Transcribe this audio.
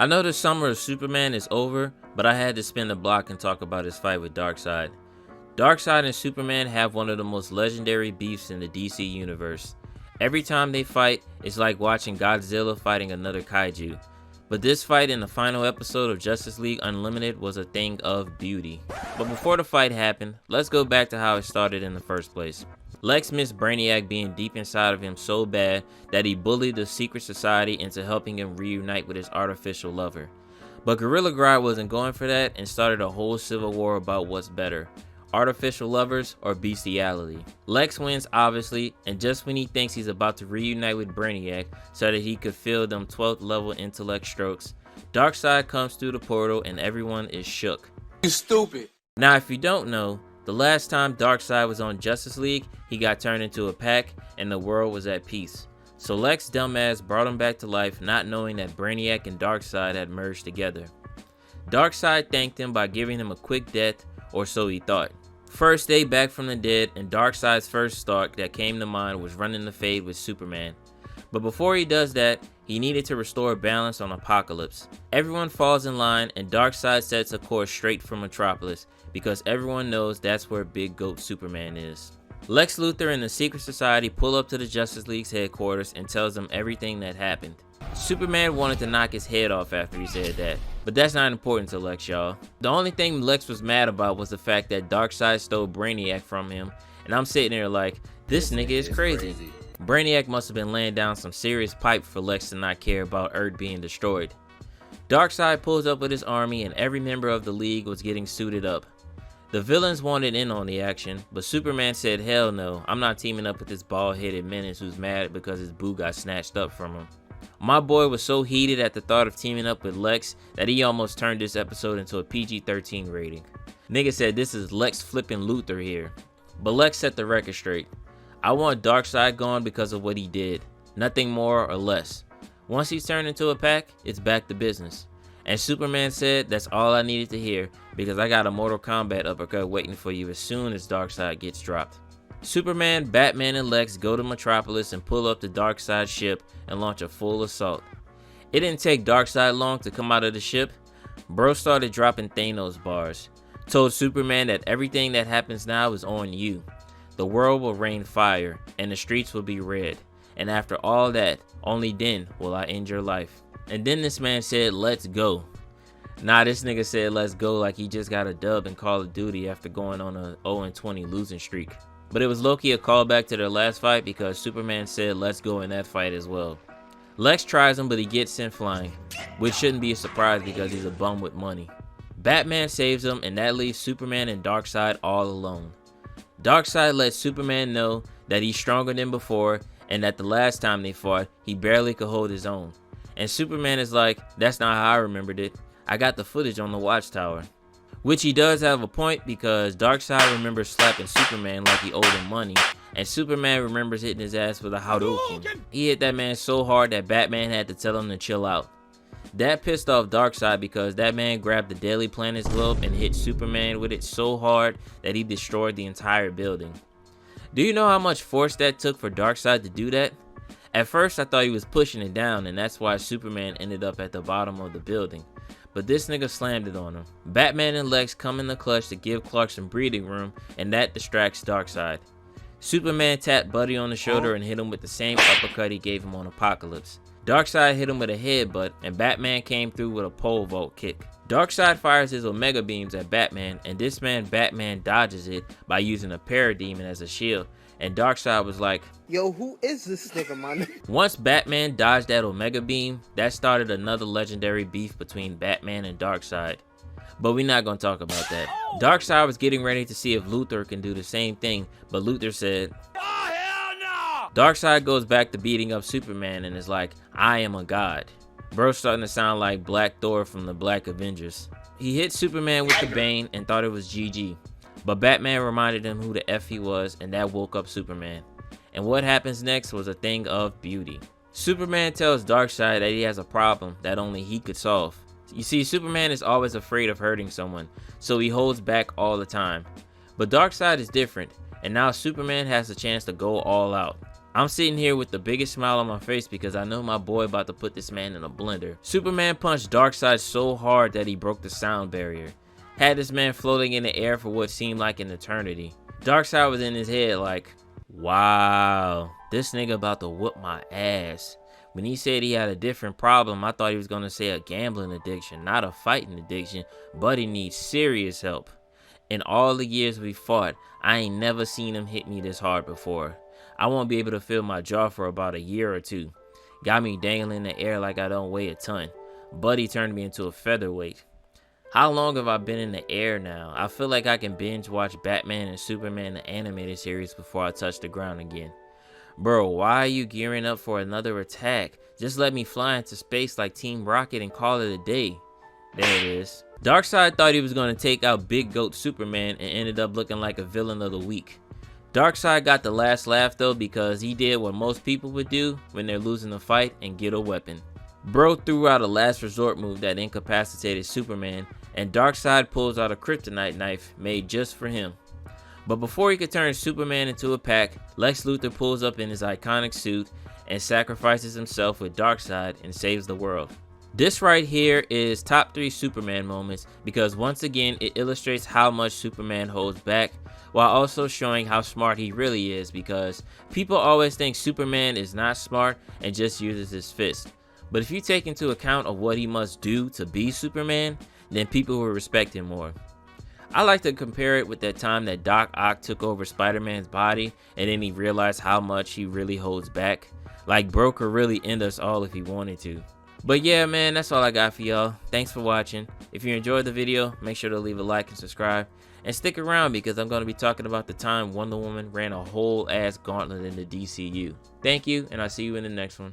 I know the summer of Superman is over, but I had to spin the block and talk about his fight with Darkseid. Darkseid and Superman have one of the most legendary beefs in the DC universe. Every time they fight, it's like watching Godzilla fighting another kaiju. But this fight in the final episode of Justice League Unlimited was a thing of beauty. But before the fight happened, let's go back to how it started in the first place. Lex missed Brainiac being deep inside of him so bad that he bullied the secret society into helping him reunite with his artificial lover. But Gorilla Grodd wasn't going for that and started a whole civil war about what's better, artificial lovers or bestiality. Lex wins obviously, and just when he thinks he's about to reunite with Brainiac so that he could feel them 12th level intellect strokes, Darkseid comes through the portal and everyone is shook. You stupid. Now if you don't know, the last time Darkseid was on Justice League, he got turned into a pack and the world was at peace. So Lex dumbass brought him back to life, not knowing that Brainiac and Darkseid had merged together. Darkseid thanked him by giving him a quick death, or so he thought. First day back from the dead, and Darkseid's first thought that came to mind was running the fade with Superman. But before he does that, he needed to restore balance on Apokolips. Everyone falls in line and Darkseid sets a course straight for Metropolis, because everyone knows that's where Big Goat Superman is. Lex Luthor and the Secret Society pull up to the Justice League's headquarters and tells them everything that happened. Superman wanted to knock his head off after he said that, but that's not important to Lex, y'all. The only thing Lex was mad about was the fact that Darkseid stole Brainiac from him, and I'm sitting there like, this nigga is crazy. Brainiac must have been laying down some serious pipe for Lex to not care about Earth being destroyed. Darkseid pulls up with his army and every member of the League was getting suited up. The villains wanted in on the action, but Superman said hell no, I'm not teaming up with this bald-headed menace who's mad because his boo got snatched up from him. My boy was so heated at the thought of teaming up with Lex that he almost turned this episode into a PG-13 rating. Nigga said this is Lex flipping Luthor here. But Lex set the record straight. I want Darkseid gone because of what he did. Nothing more or less. Once he's turned into a pack, it's back to business. And Superman said that's all I needed to hear because I got a Mortal Kombat uppercut waiting for you as soon as Darkseid gets dropped. Superman, Batman, and Lex go to Metropolis and pull up the Darkseid ship and launch a full assault. It didn't take Darkseid long to come out of the ship. Bro started dropping Thanos bars. Told Superman that everything that happens now is on you. The world will rain fire and the streets will be red. And after all that, only then will I end your life. And then this man said, let's go. Nah, this nigga said let's go like he just got a dub in Call of Duty after going on a 0-20 losing streak. But it was low-key a callback to their last fight because Superman said let's go in that fight as well. Lex tries him but he gets sent flying, which shouldn't be a surprise because he's a bum with money. Batman saves him and that leaves Superman and Darkseid all alone. Darkseid lets Superman know that he's stronger than before and that the last time they fought, he barely could hold his own. And Superman is like, that's not how I remembered it. I got the footage on the watchtower. Which he does have a point because Darkseid remembers slapping Superman like he owed him money. And Superman remembers hitting his ass with a Hadouken. He hit that man so hard that Batman had to tell him to chill out. That pissed off Darkseid because that man grabbed the Daily Planet's globe and hit Superman with it so hard that he destroyed the entire building. Do you know how much force that took for Darkseid to do that? At first I thought he was pushing it down and that's why Superman ended up at the bottom of the building. But this nigga slammed it on him. Batman and Lex come in the clutch to give Clark some breathing room and that distracts Darkseid. Superman tapped Buddy on the shoulder and hit him with the same uppercut he gave him on Apokolips. Darkseid hit him with a headbutt and Batman came through with a pole vault kick. Darkseid fires his Omega beams at Batman and this man Batman dodges it by using a Parademon as a shield. And Darkseid was like, Yo, who is this nigga, man? Once Batman dodged that Omega beam, that started another legendary beef between Batman and Darkseid. But we're not gonna talk about that. Darkseid was getting ready to see if Luthor can do the same thing, but Luthor said, oh, hell no! Darkseid goes back to beating up Superman and is like, I am a god. Bro's starting to sound like Black Thor from the Black Avengers. He hit Superman with the Bane and thought it was GG. But Batman reminded him who the F he was and that woke up Superman. And what happens next was a thing of beauty. Superman tells Darkseid that he has a problem that only he could solve. You see, Superman is always afraid of hurting someone, so he holds back all the time. But Darkseid is different, and now Superman has the chance to go all out. I'm sitting here with the biggest smile on my face because I know my boy about to put this man in a blender. Superman punched Darkseid so hard that he broke the sound barrier. Had this man floating in the air for what seemed like an eternity. Darkseid was in his head like, wow, this nigga about to whoop my ass. When he said he had a different problem, I thought he was gonna say a gambling addiction, not a fighting addiction, but he needs serious help. In all the years we fought, I ain't never seen him hit me this hard before. I won't be able to feel my jaw for about a year or two. Got me dangling in the air like I don't weigh a ton. Buddy turned me into a featherweight. How long have I been in the air now? I feel like I can binge watch Batman and Superman the animated series before I touch the ground again. Bro, why are you gearing up for another attack? Just let me fly into space like Team Rocket and call it a day. There it is. Darkseid thought he was going to take out Big Goat Superman and ended up looking like a villain of the week. Darkseid got the last laugh though because he did what most people would do when they're losing a fight and get a weapon. Bro threw out a last resort move that incapacitated Superman, and Darkseid pulls out a kryptonite knife made just for him. But before he could turn Superman into a pack, Lex Luthor pulls up in his iconic suit and sacrifices himself with Darkseid and saves the world. This right here is top 3 Superman moments because once again it illustrates how much Superman holds back while also showing how smart he really is, because people always think Superman is not smart and just uses his fist. But if you take into account of what he must do to be Superman, then people will respect him more. I like to compare it with that time that Doc Ock took over Spider-Man's body and then he realized how much he really holds back. Like bro could really end us all if he wanted to. But yeah man, that's all I got for y'all. Thanks for watching. If you enjoyed the video, make sure to leave a like and subscribe. And stick around because I'm going to be talking about the time Wonder Woman ran a whole ass gauntlet in the DCU. Thank you, and I'll see you in the next one.